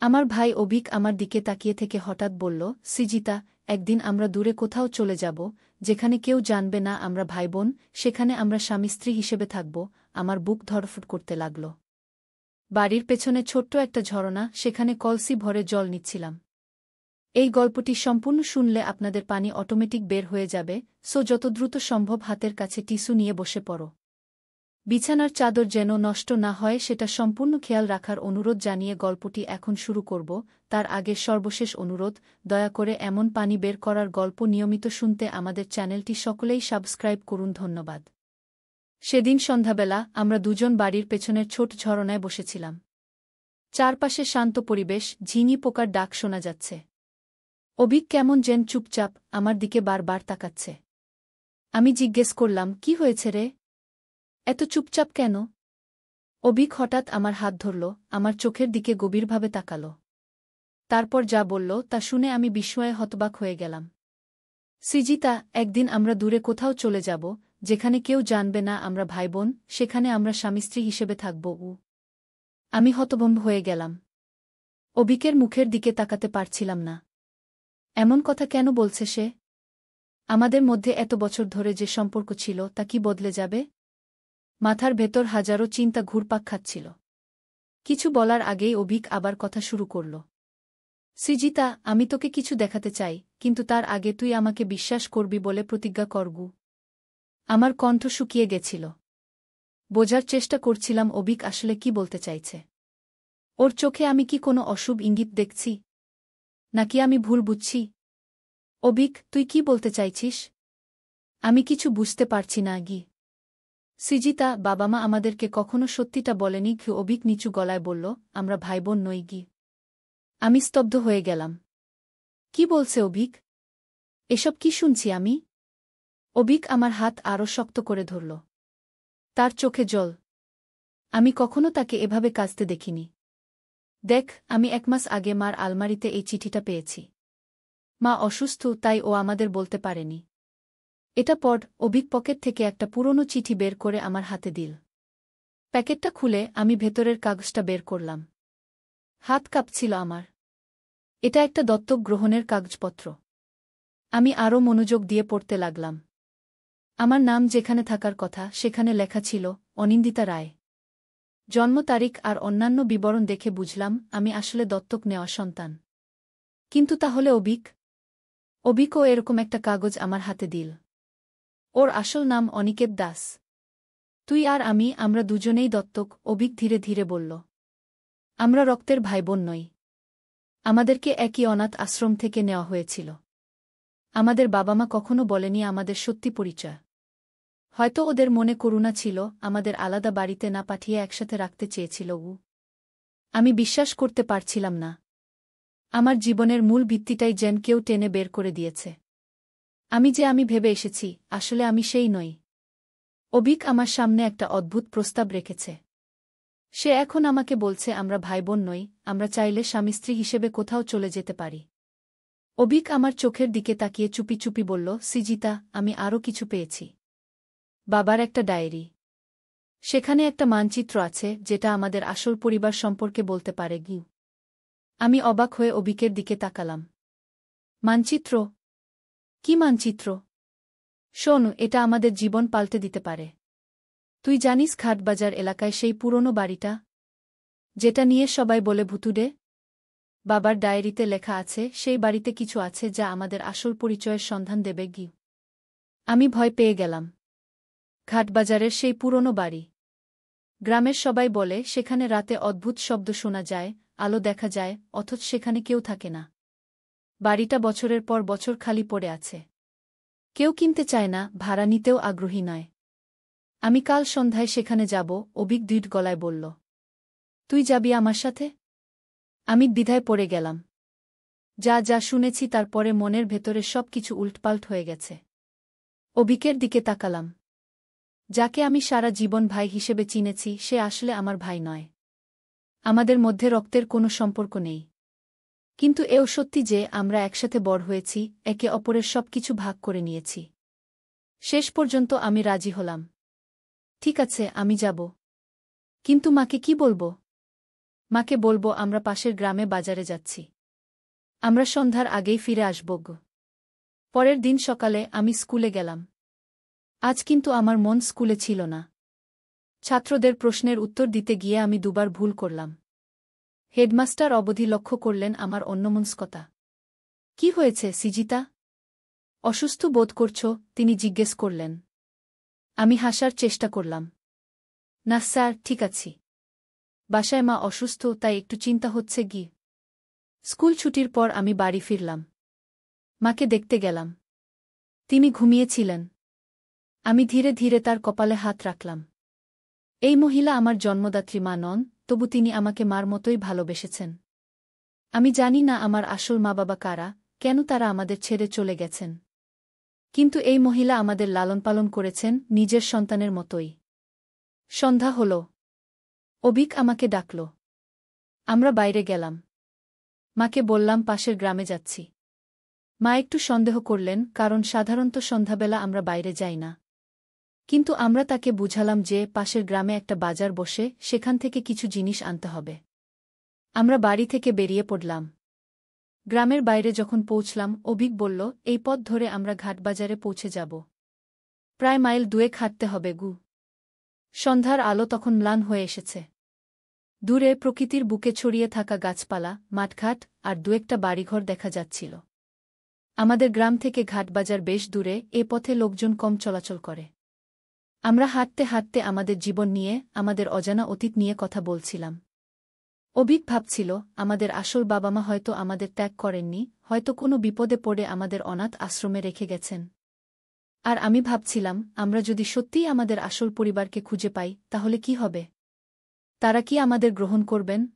আমার ভাই অবিক আমার দিকে তাকিয়ে থেকে হঠাৎ বলল, সৃজিতা, একদিন আমরা দূরে কোথাও চলে যাব, যেখানে কেউ জানবে না আমরা ভাইবোন, সেখানে আমরা স্বামী স্ত্রী হিসেবে থাকব। আমার বুক ধড়ফড় করতে লাগল। বাড়ির পেছনে ছোট্ট একটা ঝরনা, সেখানে কলসি ভরে জল নিচ্ছিলাম। এই গল্পটি সম্পূর্ণ শুনলে আপনাদের পানি অটোমেটিক বের হয়ে যাবে, সো যত দ্রুত সম্ভব হাতের কাছে টিস্যু নিয়ে বসে পড়ো। বিছানার চাদর যেন নষ্ট না হয় সেটা সম্পূর্ণ খেয়াল রাখার অনুরোধ জানিয়ে গল্পটি এখন শুরু করব। তার আগে সর্বশেষ অনুরোধ, দয়া করে এমন পানি বের করার গল্প নিয়মিত শুনতে আমাদের চ্যানেলটি সকলেই সাবস্ক্রাইব করুন। ধন্যবাদ। সেদিন সন্ধ্যাবেলা আমরা দুজন বাড়ির পেছনের ছোট ঝরনায় বসেছিলাম। চারপাশে শান্ত পরিবেশ, ঝিঙি পোকার ডাক শোনা যাচ্ছে। অবিক কেমন যেন চুপচাপ আমার দিকে বারবার তাকাচ্ছে। আমি জিজ্ঞেস করলাম, কি হয়েছে রে, এত চুপচাপ কেন? অবিক হঠাৎ আমার হাত ধরল, আমার চোখের দিকে গভীরভাবে তাকাল। তারপর যা বলল তা শুনে আমি বিস্ময়ে হতবাক হয়ে গেলাম। সৃজিতা, একদিন আমরা দূরে কোথাও চলে যাব, যেখানে কেউ জানবে না আমরা ভাইবোন, সেখানে আমরা স্বামী স্ত্রী হিসেবে থাকব। আমি হতভম্ব হয়ে গেলাম। অবিকের মুখের দিকে তাকাতে পারছিলাম না। এমন কথা কেন বলছে সে? আমাদের মধ্যে এত বছর ধরে যে সম্পর্ক ছিল তা কি বদলে যাবে? মাথার ভেতর হাজারো চিন্তা ঘুরপাক খাচ্ছিল। কিছু বলার আগেই অবিক আবার কথা শুরু করল। সৃজিতা, আমি তোকে কিছু দেখাতে চাই, কিন্তু তার আগে তুই আমাকে বিশ্বাস করবি বলে প্রতিজ্ঞা করগু। আমার কণ্ঠ শুকিয়ে গেছিল। বোঝার চেষ্টা করছিলাম অবিক আসলে কি বলতে চাইছে। ওর চোখে আমি কি কোনো অশুভ ইঙ্গিত দেখছি, নাকি আমি ভুল বুঝছি? অবিক, তুই কি বলতে চাইছিস? আমি কিছু বুঝতে পারছি না গি। সৃজিতা, বাবা মা আমাদেরকে কখনো সত্যিটা বলেনি কি? অবিক নিচু গলায় বলল, আমরা ভাইবোন নই গি। আমি স্তব্ধ হয়ে গেলাম। কি বলছে অবিক? এসব কি শুনছি আমি? অবিক আমার হাত আরও শক্ত করে ধরল। তার চোখে জল। আমি কখনো তাকে এভাবে কাঁদতে দেখিনি। দেখ, আমি 1 মাস আগে মার আলমারিতে এই চিঠিটা পেয়েছি। মা অসুস্থ, তাই ও আমাদের বলতে পারেনি। এটা পড়। অবিক পকেট থেকে একটা পুরনো চিঠি বের করে আমার হাতে দিল। প্যাকেটটা খুলে আমি ভেতরের কাগজটা বের করলাম। হাত কাঁপছিল আমার। এটা একটা দত্তক গ্রহণের কাগজপত্র। আমি আরও মনোযোগ দিয়ে পড়তে লাগলাম। আমার নাম যেখানে থাকার কথা সেখানে লেখা ছিল অনিন্দিতা রায়। জন্ম তারিখ আর অন্যান্য বিবরণ দেখে বুঝলাম আমি আসলে দত্তক নেওয়া সন্তান। কিন্তু তাহলে অবিক? অবিকও এরকম একটা কাগজ আমার হাতে দিল। ওর আসল নাম অনিকেত দাস। তুই আর আমি, আমরা দুজনেই দত্তক, অবিক ধীরে ধীরে বলল। আমরা রক্তের ভাইবোন নই। আমাদেরকে একই অনাথ আশ্রম থেকে নেওয়া হয়েছিল। আমাদের বাবা মা কখনো বলেনি আমাদের সত্যি পরিচয়। হয়তো ওদের মনে করুণা ছিল, আমাদের আলাদা বাড়িতে না পাঠিয়ে একসাথে রাখতে চেয়েছিল ও। আমি বিশ্বাস করতে পারছিলাম না। আমার জীবনের মূল ভিত্তিটাই যেন কেউ টেনে বের করে দিয়েছে। আমি ভেবে এসেছি, আসলে আমি সেই নই। অবিক আমার সামনে একটা অদ্ভুত প্রস্তাব রেখেছে। সে এখন আমাকে বলছে আমরা ভাইবোন নই, আমরা চাইলে স্বামী স্ত্রী হিসেবে কোথাও চলে যেতে পারি। অবিক আমার চোখের দিকে তাকিয়ে চুপি চুপি বলল, সৃজিতা, আমি আরও কিছু পেয়েছি। বাবার একটা ডায়েরি। সেখানে একটা মানচিত্র আছে যেটা আমাদের আসল পরিবার সম্পর্কে বলতে পারে গি। আমি অবাক হয়ে অবিকের দিকে তাকালাম। মানচিত্র? কি মানচিত্র? শোন, এটা আমাদের জীবন পাল্টে দিতে পারে। তুই জানিস ঘাটবাজার এলাকায় সেই পুরনো বাড়িটা, যেটা নিয়ে সবাই বলে ভুতুড়ে? বাবার ডায়েরিতে লেখা আছে সেই বাড়িতে কিছু আছে যা আমাদের আসল পরিচয়ের সন্ধান দেবে গি। আমি ভয় পেয়ে গেলাম। ঘাটবাজারের সেই পুরনো বাড়ি। গ্রামের সবাই বলে সেখানে রাতে অদ্ভুত শব্দ শোনা যায়, আলো দেখা যায়, অথচ সেখানে কেউ থাকে না। বাড়িটা বছরের পর বছর খালি পড়ে আছে। কেউ কিনতে চায় না, ভাড়া নিতেও আগ্রহী নয়। আমি কাল সন্ধ্যায় সেখানে যাব, অবিক দৃঢ় গলায় বলল। তুই যাবি আমার সাথে? আমি দ্বিধায় পড়ে গেলাম। যা যা শুনেছি তারপরে মনের ভেতরে সব কিছু উল্টপাল্ট হয়ে গেছে। অবিকের দিকে তাকালাম। যাকে আমি সারা জীবন ভাই হিসেবে চিনেছি সে আসলে আমার ভাই নয়। আমাদের মধ্যে রক্তের কোনো সম্পর্ক নেই। কিন্তু এও সত্যি যে আমরা একসাথে বড় হয়েছি, একে অপরের সবকিছু ভাগ করে নিয়েছি। শেষ পর্যন্ত আমি রাজি হলাম। ঠিক আছে, আমি যাব। কিন্তু মাকে কি বলবো? মাকে বলবো আমরা পাশের গ্রামে বাজারে যাচ্ছি। আমরা সন্ধ্যার আগেই ফিরে আসব গো। পরের দিন সকালে আমি স্কুলে গেলাম। আজ কিন্তু আমার মন স্কুলে ছিল না। ছাত্রদের প্রশ্নের উত্তর দিতে গিয়ে আমি দুবার ভুল করলাম। হেডমাস্টার অবধি লক্ষ্য করলেন আমার অন্যমনস্কতা। কি হয়েছে সিজিতা? অসুস্থ বোধ করছ? তিনি জিজ্ঞেস করলেন। আমি হাসার চেষ্টা করলাম। না স্যার, ঠিক আছি। বাসায় মা অসুস্থ, তাই একটু চিন্তা হচ্ছে গি। স্কুল ছুটির পর আমি বাড়ি ফিরলাম। মাকে দেখতে গেলাম। তিনি ঘুমিয়েছিলেন। আমি ধীরে ধীরে তার কপালে হাত রাখলাম। এই মহিলা আমার জন্মদাত্রী মা নন, তবু তিনি আমাকে মার মতোই ভালোবেসেছেন। আমি জানি না আমার আসল মা বাবা কারা, কেন তারা আমাদের ছেড়ে চলে গেছেন। কিন্তু এই মহিলা আমাদের লালনপালন করেছেন নিজের সন্তানের মতোই। সন্ধ্যা হল। অভিক আমাকে ডাকল। আমরা বাইরে গেলাম। মাকে বললাম পাশের গ্রামে যাচ্ছি। মা একটু সন্দেহ করলেন, কারণ সাধারণত সন্ধ্যাবেলা আমরা বাইরে যাই না। কিন্তু আমরা তাকে বুঝালাম যে পাশের গ্রামে একটা বাজার বসে, সেখান থেকে কিছু জিনিস আনতে হবে। আমরা বাড়ি থেকে বেরিয়ে পড়লাম। গ্রামের বাইরে যখন পৌঁছলাম, অভিক বলল, এই পথ ধরে আমরা ঘাটবাজারে পৌঁছে যাব। প্রায় মাইল দুয়েক হাঁটতে হবে গু। সন্ধ্যার আলো তখন ম্লান হয়ে এসেছে। দূরে প্রকৃতির বুকে ছড়িয়ে থাকা গাছপালা, মাঠঘাট আর দুয়েকটা বাড়িঘর দেখা যাচ্ছিল। আমাদের গ্রাম থেকে ঘাটবাজার বেশ দূরে, এ পথে লোকজন কম চলাচল করে। আমরা হাঁটতে হাঁটতে আমাদের জীবন নিয়ে, আমাদের অজানা অতীত নিয়ে কথা বলছিলাম। অভিক ভাবছিল, আমাদের আসল বাবা মা হয়তো আমাদের ত্যাগ করেননি, হয়তো কোনো বিপদে পড়ে আমাদের অনাথ আশ্রমে রেখে গেছেন। আর আমি ভাবছিলাম, আমরা যদি সত্যিই আমাদের আসল পরিবারকে খুঁজে পাই, তাহলে কি হবে? তারা কি আমাদের গ্রহণ করবেন?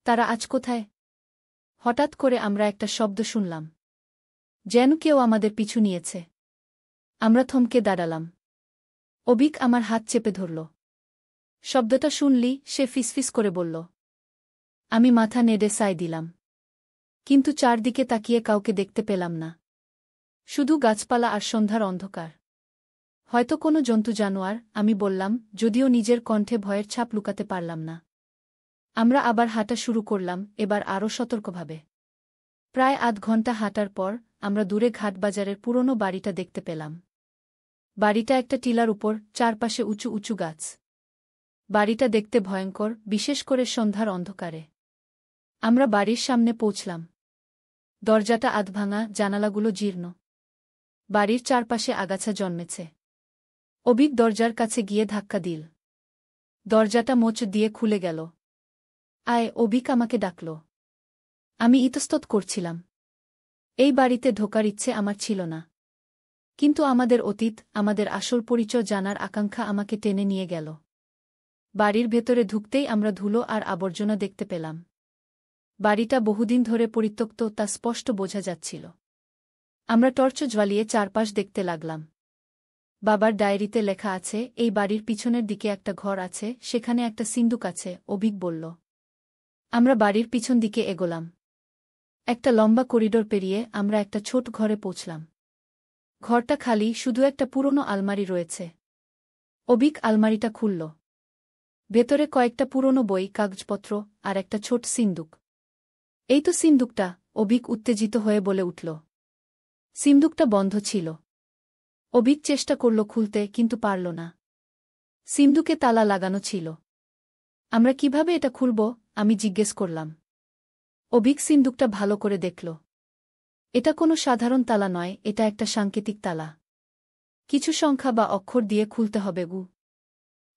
তারা আজ কোথায়? হঠাৎ করে আমরা একটা শব্দ শুনলাম। যেন কেউ আমাদের পিছু নিয়েছে। আমরা থমকে দাঁড়ালাম। অভিক আমার হাত চেপে ধরল। শব্দটা শুনলি? সে ফিসফিস করে বলল। আমি মাথা নেড়ে সায় দিলাম। কিন্তু চারদিকে তাকিয়ে কাউকে দেখতে পেলাম না। শুধু গাছপালা আর সন্ধ্যার অন্ধকার। হয়তো কোনো জন্তু জানোয়ার, আমি বললাম, যদিও নিজের কণ্ঠে ভয়ের ছাপ লুকাতে পারলাম না। আমরা আবার হাঁটা শুরু করলাম, এবার আরও সতর্কভাবে। প্রায় আধ ঘণ্টা হাঁটার পর আমরা দূরে ঘাটবাজারের পুরনো বাড়িটা দেখতে পেলাম। বাড়িটা একটা টিলার উপর, চারপাশে উঁচু উঁচু গাছ। বাড়িটা দেখতে ভয়ঙ্কর, বিশেষ করে সন্ধ্যার অন্ধকারে। আমরা বাড়ির সামনে পৌঁছলাম। দরজাটা আধভাঙা, জানালাগুলো জীর্ণ। বাড়ির চারপাশে আগাছা জন্মেছে। অভিক দরজার কাছে গিয়ে ধাক্কা দিল। দরজাটা মোচ দিয়ে খুলে গেল। আয়, অভিক আমাকে ডাকল। আমি ইতস্তত করছিলাম। এই বাড়িতে ঢোকার ইচ্ছে আমার ছিল না। কিন্তু আমাদের অতীত, আমাদের আসল পরিচয় জানার আকাঙ্ক্ষা আমাকে টেনে নিয়ে গেল। বাড়ির ভেতরে ঢুকতেই আমরা ধুলো আর আবর্জনা দেখতে পেলাম। বাড়িটা বহুদিন ধরে পরিত্যক্ত, তা স্পষ্ট বোঝা যাচ্ছিল। আমরা টর্চ জ্বালিয়ে চারপাশ দেখতে লাগলাম। বাবার ডায়েরিতে লেখা আছে, এই বাড়ির পিছনের দিকে একটা ঘর আছে, সেখানে একটা সিন্দুক আছে, অভিক বলল। আমরা বাড়ির পিছন দিকে এগোলাম। একটা লম্বা করিডোর পেরিয়ে আমরা একটা ছোট ঘরে পৌঁছলাম। ঘরটা খালি, শুধু একটা পুরনো আলমারি রয়েছে। অভিক আলমারিটা খুলল। ভেতরে কয়েকটা পুরনো বই, কাগজপত্র আর একটা ছোট সিন্দুক। এই তো সিন্দুকটা, অভিক উত্তেজিত হয়ে বলে উঠল। সিন্দুকটা বন্ধ ছিল। অভিক চেষ্টা করল খুলতে, কিন্তু পারল না। সিন্দুকে তালা লাগানো ছিল। আমরা কিভাবে এটা খুলব? আমি জিজ্ঞেস করলাম। অভিক সিন্দুকটা ভালো করে দেখল। এটা কোনো সাধারণ তালা নয়, এটা একটা সাংকেতিক তালা। কিছু সংখ্যা বা অক্ষর দিয়ে খুলতে হবে গু।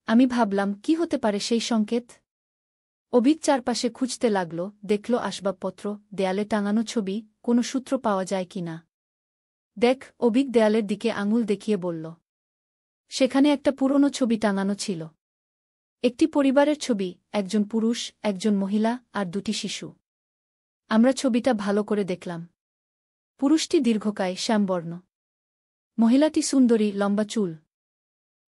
আমি ভাবলাম, কি হতে পারে সেই সংকেত? অভিক চারপাশে খুঁজতে লাগল, দেখল আসবাবপত্র, দেয়ালে টাঙানো ছবি, কোনো সূত্র পাওয়া যায় কি না। দেখ, অভিক দেয়ালের দিকে আঙুল দেখিয়ে বলল। সেখানে একটা পুরনো ছবি টাঙানো ছিল। একটি পরিবারের ছবি, একজন পুরুষ, একজন মহিলা আর দুটি শিশু। আমরা ছবিটা ভালো করে দেখলাম। পুরুষটি দীর্ঘকায়, শ্যামবর্ণ। মহিলাটি সুন্দরী, লম্বা চুল।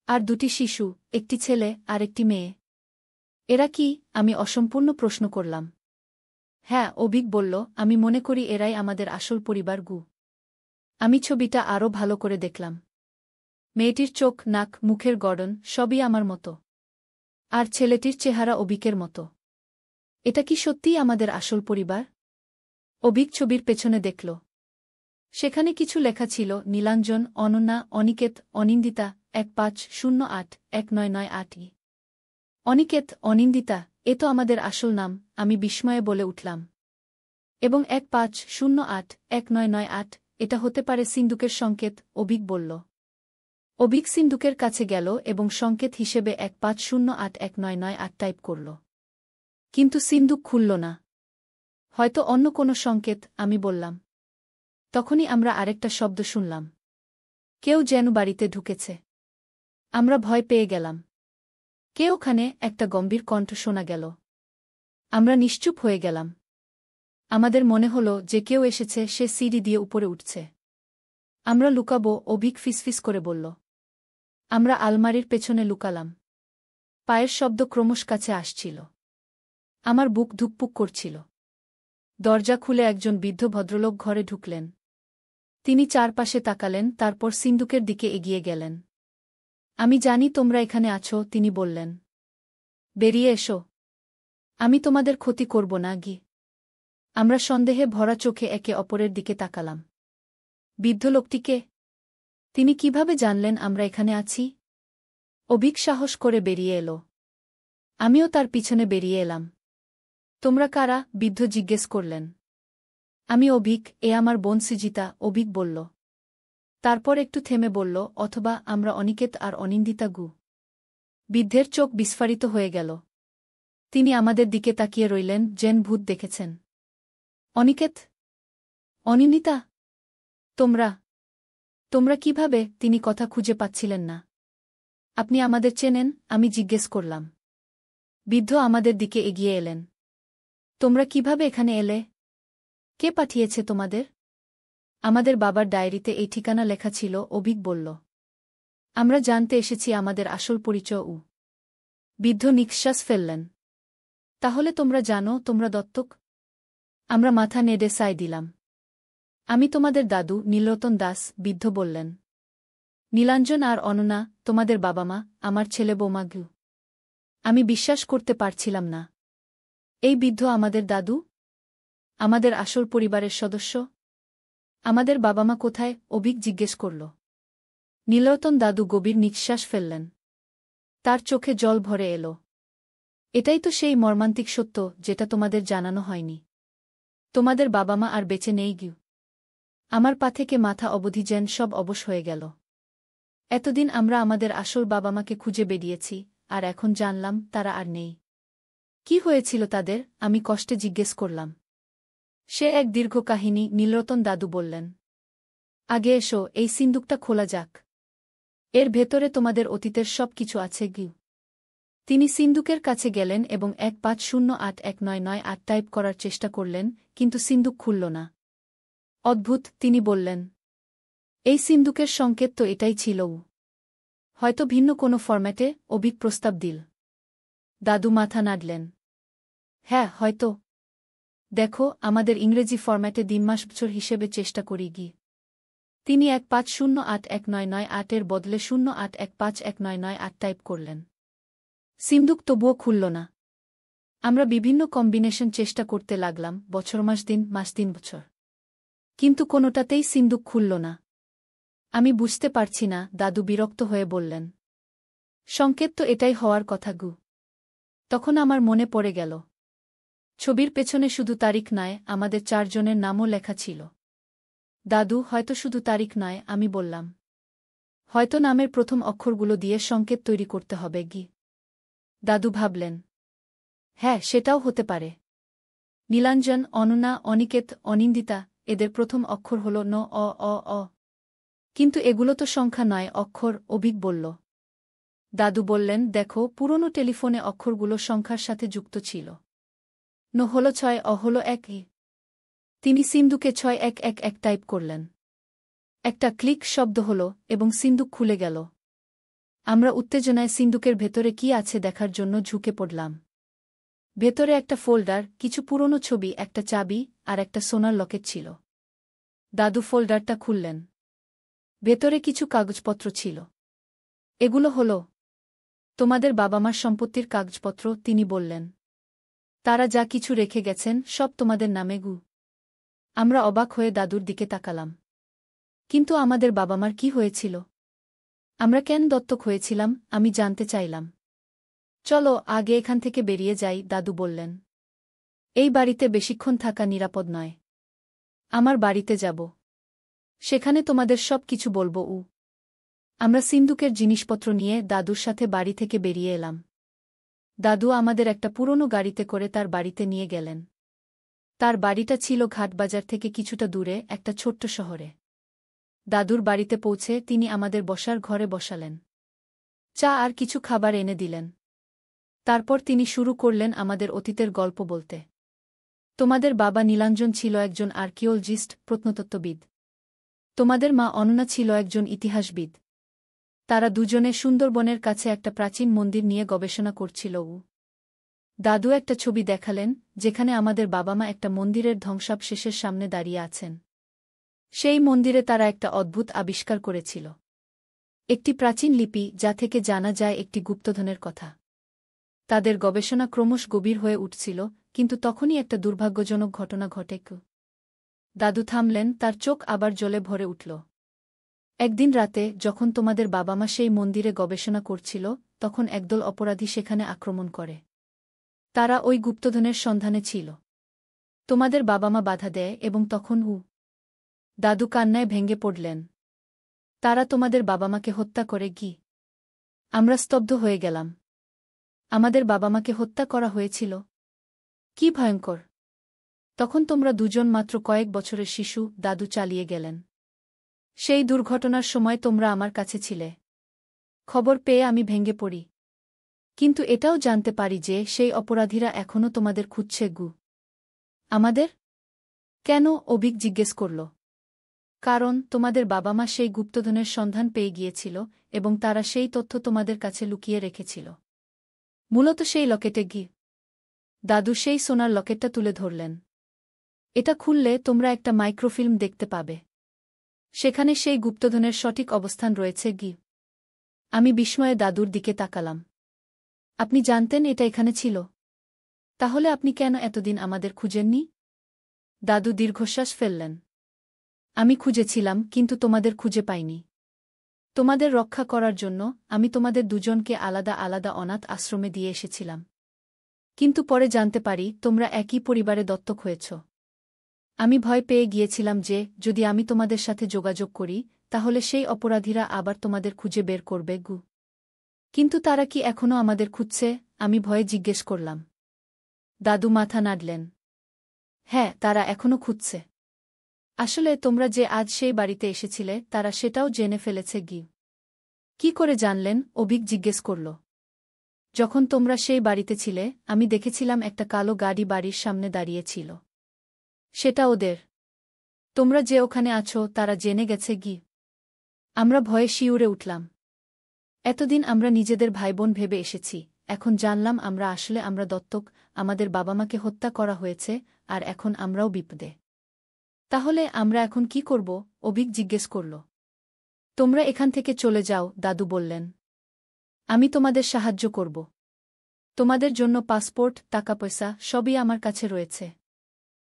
আর দুটি শিশু, একটি ছেলে আর একটি মেয়ে। এরা কি? আমি অসম্পূর্ণ প্রশ্ন করলাম। হ্যাঁ, অভিক বলল, আমি মনে করি এরাই আমাদের আসল পরিবার গু। আমি ছবিটা আরও ভালো করে দেখলাম। মেয়েটির চোখ, নাক, মুখের গড়ন সবই আমার মতো। আর ছেলেটির চেহারা অভিকের মতো। এটা কি সত্যিই আমাদের আসল পরিবার? অভিক ছবির পেছনে দেখল। সেখানে কিছু লেখা ছিল, নীলাঞ্জন, অনন্যা, অনিকেত, অনিন্দিতা, 1508-1998। অনিকেত, অনিন্দিতা, এ তো আমাদের আসল নাম, আমি বিস্ময়ে বলে উঠলাম। এবং 1508-1998, এটা হতে পারে সিন্দুকের সংকেত, অভিক বলল। অভিক সিন্দুকের কাছে গেল এবং সংকেত হিসেবে 1508-1998 টাইপ করল। কিন্তু সিন্দুক খুলল না। হয়তো অন্য কোনো সংকেত, আমি বললাম। তখনই আমরা আরেকটা শব্দ শুনলাম। কেউ যেন বাড়িতে ঢুকেছে। আমরা ভয় পেয়ে গেলাম। কে ওখানে? একটা গম্ভীর কণ্ঠ শোনা গেল। আমরা নিশ্চুপ হয়ে গেলাম। আমাদের মনে হল যে কেউ এসেছে, সে সিঁড়ি দিয়ে উপরে উঠছে। আমরা লুকাবো, অভিক ফিসফিস করে বলল। আমরা আলমারির পেছনে লুকালাম। পায়ের শব্দ ক্রমশ কাছে আসছিল। আমার বুক ধুকপুক করছিল। দরজা খুলে একজন বৃদ্ধ ভদ্রলোক ঘরে ঢুকলেন। তিনি চারপাশে তাকালেন, তারপর সিন্দুকের দিকে এগিয়ে গেলেন। আমি জানি তোমরা এখানে আছো, তিনি বললেন। বেরিয়ে এসো। আমি তোমাদের ক্ষতি করব না, গি। আমরা সন্দেহে ভরা চোখে একে অপরের দিকে তাকালাম। বৃদ্ধ লোকটিকে? তিনি কিভাবে জানলেন আমরা এখানে আছি? অভিক সাহস করে বেরিয়ে এলো। আমিও তার পিছনে বেরিয়ে এলাম। তোমরা কারা? বৃদ্ধ জিজ্ঞেস করলেন। আমি অভিক, এ আমার বোন সৃজিতা, অভিক বলল। তারপর একটু থেমে বলল, অথবা আমরা অনিকেত আর অনিন্দিতা গু। বৃদ্ধের চোখ বিস্ফারিত হয়ে গেল। তিনি আমাদের দিকে তাকিয়ে রইলেন, যেন ভূত দেখেছেন। অনিকেত? অনিন্দিতা? তোমরা তোমরা কিভাবে? তিনি কথা খুঁজে পাচ্ছিলেন না। আপনি আমাদের চেনেন? আমি জিজ্ঞেস করলাম। বৃদ্ধ আমাদের দিকে এগিয়ে এলেন। তোমরা কিভাবে এখানে এলে? কে পাঠিয়েছে তোমাদের? আমাদের বাবার ডায়েরিতে এই ঠিকানা লেখা ছিল, অভিক বলল। আমরা জানতে এসেছি আমাদের আসল পরিচয়। বৃদ্ধ নিঃশ্বাস ফেললেন। তাহলে তোমরা জানো তোমরা দত্তক? আমরা মাথা নেড়ে সায় দিলাম। আমি তোমাদের দাদু, নীলরতন দাস, বৃদ্ধ বললেন। নীলাঞ্জন আর অনন্যা, তোমাদের বাবা মা, আমার ছেলে বৌমা গু। আমি বিশ্বাস করতে পারছিলাম না। এই বৃদ্ধ আমাদের দাদু? আমাদের আসল পরিবারের সদস্য? আমাদের বাবা মা কোথায়? অভিক জিজ্ঞেস করল। নীলরতন দাদু গভীর নিঃশ্বাস ফেললেন। তার চোখে জল ভরে এল। এটাই তো সেই মর্মান্তিক সত্য যেটা তোমাদের জানানো হয়নি। তোমাদের বাবা মা আর বেঁচে নেই গিউ। আমার পা থেকে মাথা অবধি যেন সব অবশ হয়ে গেল। এতদিন আমরা আমাদের আসল বাবা মাকে খুঁজে বেরিয়েছি, আর এখন জানলাম তারা আর নেই। কি হয়েছিল তাদের? আমি কষ্টে জিজ্ঞেস করলাম। সে এক দীর্ঘ কাহিনী, নীলরতন দাদু বললেন। আগে এসো, এই সিন্দুকটা খোলা যাক। এর ভেতরে তোমাদের অতীতের সব কিছু আছে গিউ। তিনি সিন্দুকের কাছে গেলেন এবং 1508-1998 টাইপ করার চেষ্টা করলেন, কিন্তু সিন্দুক খুলল না। অদ্ভুত, তিনি বললেন। এই সিন্দুকের সংকেত তো এটাই ছিল। হয়তো ভিন্ন কোনো ফরম্যাটে, অভিক প্রস্তাব দিল। দাদু মাথা নাড়লেন। হ্যাঁ, হয়তো। দেখো, আমাদের ইংরেজি ফরম্যাটে দিনমাস বছর হিসেবে চেষ্টা করি গি। তিনি 1508-1998 এর বদলে 0815-1998 টাইপ করলেন। সিন্দুক তবুও খুলল না। আমরা বিভিন্ন কম্বিনেশন চেষ্টা করতে লাগলাম, বছর মাস দিন বছর। কিন্তু কোনোটাতেই সিন্দুক খুলল না। আমি বুঝতে পারছি না, দাদু বিরক্ত হয়ে বললেন। সংকেত তো এটাই হওয়ার কথা গু। তখন আমার মনে পড়ে গেল। ছবির পেছনে শুধু তারিখ নয়, আমাদের চারজনের নামও লেখা ছিল। দাদু, হয়তো শুধু তারিখ নয়, আমি বললাম। হয়তো নামের প্রথম অক্ষরগুলো দিয়ে সংকেত তৈরি করতে হবে গি। দাদু ভাবলেন। হ্যাঁ, সেটাও হতে পারে। নীলাঞ্জন, অনন্যা, অনিকেত, অনিন্দিতা, এদের প্রথম অক্ষর হল ন, অ, অ, অ। কিন্তু এগুলো তো সংখ্যা নয়, অক্ষর, অভিক বলল। দাদু বললেন, দেখো, পুরনো টেলিফোনে অক্ষরগুলো সংখ্যার সাথে যুক্ত ছিল। ন হল 6, অ হল 1। তিনি সিন্দুকে 6111 টাইপ করলেন। একটা ক্লিক শব্দ হল এবং সিন্দুক খুলে গেল। আমরা উত্তেজনায় সিন্দুকের ভেতরে কি আছে দেখার জন্য ঝুঁকে পড়লাম। ভেতরে একটা ফোল্ডার, কিছু পুরনো ছবি, একটা চাবি, আর একটা সোনার লকেট ছিল। দাদু ফোল্ডারটা খুললেন। ভেতরে কিছু কাগজপত্র ছিল। এগুলো হল তোমাদের বাবা মার সম্পত্তির কাগজপত্র, তিনি বললেন। তারা যা কিছু রেখে গেছেন সব তোমাদের নামে গু। আমরা অবাক হয়ে দাদুর দিকে তাকালাম। কিন্তু আমাদের বাবা-মার কি হয়েছিল? আমরা কেন দত্তক হয়েছিলাম, আমি জানতে চাইলাম। চলো আগে এখান থেকে বেরিয়ে যাই, দাদু বললেন। এই বাড়িতে বেশিক্ষণ থাকা নিরাপদ নয়। আমার বাড়িতে যাব। সেখানে তোমাদের সব কিছু বলবো। আমরা সিন্দুকের জিনিসপত্র নিয়ে দাদুর সাথে বাড়ি থেকে বেরিয়ে এলাম। দাদু আমাদের একটা পুরনো গাড়িতে করে তার বাড়িতে নিয়ে গেলেন। তার বাড়িটা ছিল ঘাটবাজার থেকে কিছুটা দূরে একটা ছোট্ট শহরে। দাদুর বাড়িতে পৌঁছে তিনি আমাদের বসার ঘরে বসালেন। চা আর কিছু খাবার এনে দিলেন। তারপর তিনি শুরু করলেন আমাদের অতীতের গল্প বলতে। তোমাদের বাবা নীলাঞ্জন ছিল একজন আর্কিওলজিস্ট, প্রত্নতত্ত্ববিদ। তোমাদের মা অননা ছিল একজন ইতিহাসবিদ। তারা দুজনে সুন্দরবনের কাছে একটা প্রাচীন মন্দির নিয়ে গবেষণা করছিল। দাদু একটা ছবি দেখালেন, যেখানে আমাদের বাবা-মা একটা মন্দিরের ধ্বংসাবশেষের সামনে দাঁড়িয়ে আছেন। সেই মন্দিরে তারা একটা অদ্ভুত আবিষ্কার করেছিল। একটি প্রাচীন লিপি, যা থেকে জানা যায় একটি গুপ্তধনের কথা। তাদের গবেষণা ক্রমশ গভীর হয়ে উঠছিল, কিন্তু তখনই একটা দুর্ভাগ্যজনক ঘটনা ঘটে। দাদু থামলেন, তার চোখ আবার জ্বলে ভরে উঠল। একদিন রাতে যখন তোমাদের বাবা-মা সেই মন্দিরে গবেষণা করছিল, তখন একদল অপরাধী সেখানে আক্রমণ করে। তারা ওই গুপ্তধনের সন্ধানে ছিল। তোমাদের বাবা-মা বাধা দেয় এবং তখন দাদু কান্নায় ভেঙে পড়লেন। তারা তোমাদের বাবা-মাকে হত্যা করে গি। আমরা স্তব্ধ হয়ে গেলাম। আমাদের বাবা-মাকে হত্যা করা হয়েছিল? কি ভয়ঙ্কর! তখন তোমরা দুজন মাত্র কয়েক বছরের শিশু, দাদু চালিয়ে গেলেন। সেই দুর্ঘটনার সময় তোমরা আমার কাছে ছিলে। খবর পেয়ে আমি ভেঙে পড়ি। কিন্তু এটাও জানতে পারি যে সেই অপরাধীরা এখনও তোমাদের খুঁজছে গু। আমাদের? কেন? অভিক জিজ্ঞেস করল। কারণ তোমাদের বাবা-মা সেই গুপ্তধনের সন্ধান পেয়ে গিয়েছিল এবং তারা সেই তথ্য তোমাদের কাছে লুকিয়ে রেখেছিল। মূলত সেই লকেটে গি। দাদু সেই সোনার লকেটটা তুলে ধরলেন। এটা খুললে তোমরা একটা মাইক্রোফিল্ম দেখতে পাবে। সেখানে সেই গুপ্তধনের সঠিক অবস্থান রয়েছে গি। আমি বিস্ময়ে দাদুর দিকে তাকালাম। আপনি জানতেন এটা এখানে ছিল? তাহলে আপনি কেন এতদিন আমাদের খুঁজেননি? দাদু দীর্ঘশ্বাস ফেললেন। আমি খুঁজেছিলাম, কিন্তু তোমাদের খুঁজে পাইনি। তোমাদের রক্ষা করার জন্য আমি তোমাদের দুজনকে আলাদা আলাদা অনাথ আশ্রমে দিয়ে এসেছিলাম। কিন্তু পরে জানতে পারি তোমরা একই পরিবারে দত্তক হয়েছ। আমি ভয় পেয়ে গিয়েছিলাম যে যদি আমি তোমাদের সাথে যোগাযোগ করি, তাহলে সেই অপরাধীরা আবার তোমাদের খুঁজে বের করবে গু। কিন্তু তারা কি এখনও আমাদের খুঁজছে? আমি ভয়ে জিজ্ঞেস করলাম। দাদু মাথা নাড়লেন। হ্যাঁ, তারা এখনও খুঁজছে। আসলে তোমরা যে আজ সেই বাড়িতে এসেছিলে, তারা সেটাও জেনে ফেলেছে গি। কি করে জানলেন? অভিক জিজ্ঞেস করল। যখন তোমরা সেই বাড়িতে ছিলে, আমি দেখেছিলাম একটা কালো গাড়ি বাড়ির সামনে দাঁড়িয়েছিল। সেটা ওদের। তোমরা যে ওখানে আছো তারা জেনে গেছে গি। আমরা ভয়ে শিউরে উঠলাম। এতদিন আমরা নিজেদের ভাইবোন ভেবে এসেছি, এখন জানলাম আমরা দত্তক, আমাদের বাবা-মাকে হত্যা করা হয়েছে, আর এখন আমরাও বিপদে। তাহলে আমরা এখন কি করব? অভিক জিজ্ঞেস করল। তোমরা এখান থেকে চলে যাও, দাদু বললেন। আমি তোমাদের সাহায্য করব। তোমাদের জন্য পাসপোর্ট, টাকা পয়সা সবই আমার কাছে রয়েছে।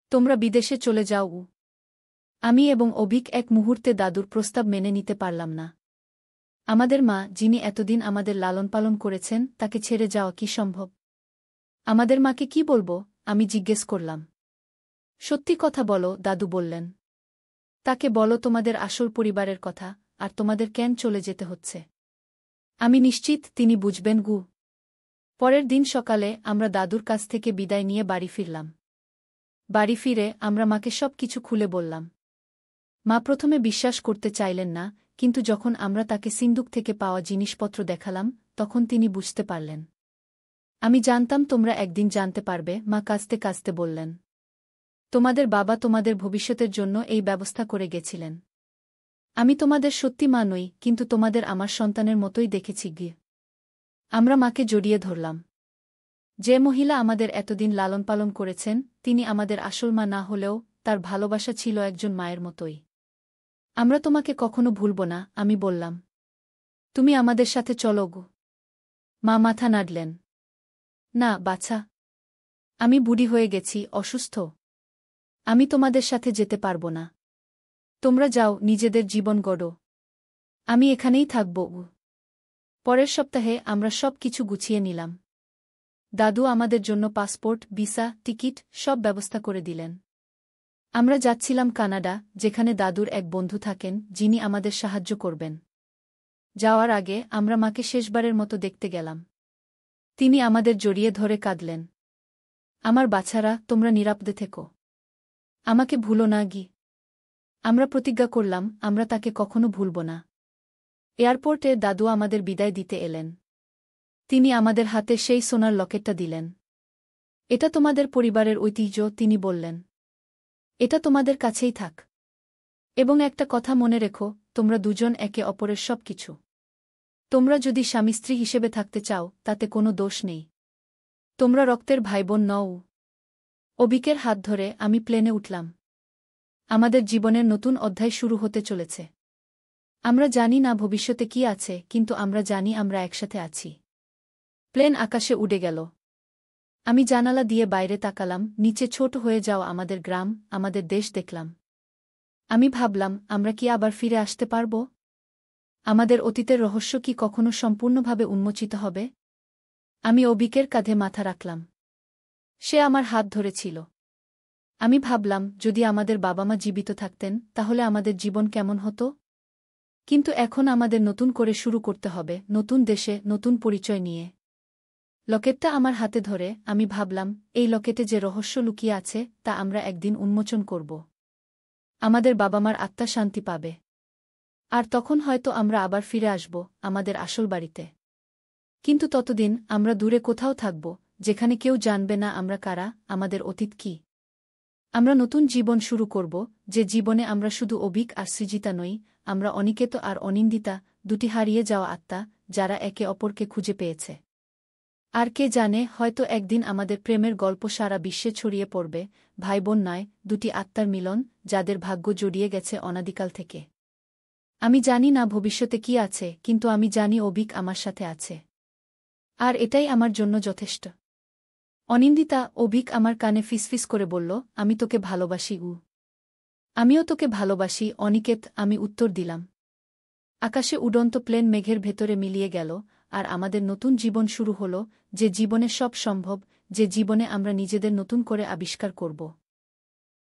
তোমরা বিদেশে চলে যাও। আমি এবং অভিক এক মুহূর্তে দাদুর প্রস্তাব মেনে নিতে পারলাম না। আমাদের মা, যিনি এতদিন আমাদের লালন পালন করেছেন, তাকে ছেড়ে যাওয়া কি সম্ভব? আমাদের মাকে কি বলবো? আমি জিজ্ঞেস করলাম। সত্যি কথা বলো, দাদু বললেন। তাকে বলো তোমাদের আসল পরিবারের কথা, আর তোমাদের কেন চলে যেতে হচ্ছে। আমি নিশ্চিত তিনি বুঝবেন গু। পরের দিন সকালে আমরা দাদুর কাছ থেকে বিদায় নিয়ে বাড়ি ফিরলাম। বাড়ি ফিরে আমরা মাকে সব কিছু খুলে বললাম। মা প্রথমে বিশ্বাস করতে চাইলেন না, কিন্তু যখন আমরা তাকে সিন্দুক থেকে পাওয়া জিনিসপত্র দেখালাম, তখন তিনি বুঝতে পারলেন। আমি জানতাম তোমরা একদিন জানতে পারবে, মা কাঁদতে কাঁদতে বললেন। তোমাদের বাবা তোমাদের ভবিষ্যতের জন্য এই ব্যবস্থা করে গেছিলেন। আমি তোমাদের সত্যি মা নই, কিন্তু তোমাদের আমার সন্তানের মতোই দেখেছি গিয়ে। আমরা মাকে জড়িয়ে ধরলাম। যে মহিলা আমাদের এতদিন লালন পালন করেছেন, তিনি আমাদের আসল মা না হলেও তার ভালোবাসা ছিল একজন মায়ের মতোই। আমরা তোমাকে কখনো ভুলব না, আমি বললাম। তুমি আমাদের সাথে চলো গো। মা মাথা নাড়লেন। না বাছা। আমি বুড়ি হয়ে গেছি, অসুস্থ। আমি তোমাদের সাথে যেতে পারব না। তোমরা যাও, নিজেদের জীবন গড়ো। আমি এখানেই থাকব। পরের সপ্তাহে আমরা সব কিছু গুছিয়ে নিলাম। দাদু আমাদের জন্য পাসপোর্ট, ভিসা, টিকিট সব ব্যবস্থা করে দিলেন। আমরা যাচ্ছিলাম কানাডা, যেখানে দাদুর এক বন্ধু থাকেন যিনি আমাদের সাহায্য করবেন। যাওয়ার আগে আমরা মাকে শেষবারের মতো দেখতে গেলাম। তিনি আমাদের জড়িয়ে ধরে কাঁদলেন। আমার বাছারা, তোমরা নিরাপদে থেকো। আমাকে ভুলো না গি। আমরা প্রতিজ্ঞা করলাম আমরা তাকে কখনো ভুলব না। এয়ারপোর্টে দাদু আমাদের বিদায় দিতে এলেন। তিনি আমাদের হাতে সেই সোনার লকেটটা দিলেন। এটা তোমাদের পরিবারের ঐতিহ্য, তিনি বললেন। এটা তোমাদের কাছেই থাক। এবং একটা কথা মনে রেখো, তোমরা দুজন একে অপরের সব কিছু। তোমরা যদি স্বামী স্ত্রী হিসেবে থাকতে চাও, তাতে কোনো দোষ নেই। তোমরা রক্তের ভাইবোন নও। অবিকের হাত ধরে আমি প্লেনে উঠলাম। আমাদের জীবনের নতুন অধ্যায় শুরু হতে চলেছে। আমরা জানি না ভবিষ্যতে কি আছে, কিন্তু আমরা জানি আমরা একসাথে আছি। প্লেন আকাশে উড়ে গেল। আমি জানালা দিয়ে বাইরে তাকালাম, নিচে ছোট হয়ে যাওয়া আমাদের গ্রাম, আমাদের দেশ দেখলাম। আমি ভাবলাম, আমরা কি আবার ফিরে আসতে পারব? আমাদের অতীতের রহস্য কি কখনো সম্পূর্ণভাবে উন্মোচিত হবে? আমি অবিকের কাঁধে মাথা রাখলাম। সে আমার হাত ধরেছিল। আমি ভাবলাম, যদি আমাদের বাবা মা জীবিত থাকতেন, তাহলে আমাদের জীবন কেমন হতো? কিন্তু এখন আমাদের নতুন করে শুরু করতে হবে, নতুন দেশে, নতুন পরিচয় নিয়ে। লকেটটা আমার হাতে ধরে আমি ভাবলাম, এই লকেটে যে রহস্য লুকিয়ে আছে তা আমরা একদিন উন্মোচন করব। আমাদের বাবা মার আত্মা শান্তি পাবে। আর তখন হয়তো আমরা আবার ফিরে আসব আমাদের আসল বাড়িতে। কিন্তু ততদিন আমরা দূরে কোথাও থাকব, যেখানে কেউ জানবে না আমরা কারা, আমাদের অতীত কি। আমরা নতুন জীবন শুরু করব, যে জীবনে আমরা শুধু অভিক আর সৃজিতা নই, আমরা অনিকেত আর অনিন্দিতা, দুটি হারিয়ে যাওয়া আত্মা, যারা একে অপরকে খুঁজে পেয়েছে। আর কে জানে, হয়তো একদিন আমাদের প্রেমের গল্প সারা বিশ্বে ছড়িয়ে পড়বে, ভাইবোন নয়, দুটি আত্মার মিলন, যাদের ভাগ্য জড়িয়ে গেছে অনাদিকাল থেকে। আমি জানি না ভবিষ্যতে কি আছে, কিন্তু আমি জানি অভিক আমার সাথে আছে। আর এটাই আমার জন্য যথেষ্ট। অনিন্দিতা, অভিক আমার কানে ফিসফিস করে বলল, আমি তোকে ভালোবাসি। আমিও তোকে ভালোবাসি, অনিকেত, আমি উত্তর দিলাম। আকাশে উড়ন্ত প্লেন মেঘের ভেতরে মিলিয়ে গেল, আর আমাদের নতুন জীবন শুরু হল, যে জীবনে সব সম্ভব, যে জীবনে আমরা নিজেদের নতুন করে আবিষ্কার করব।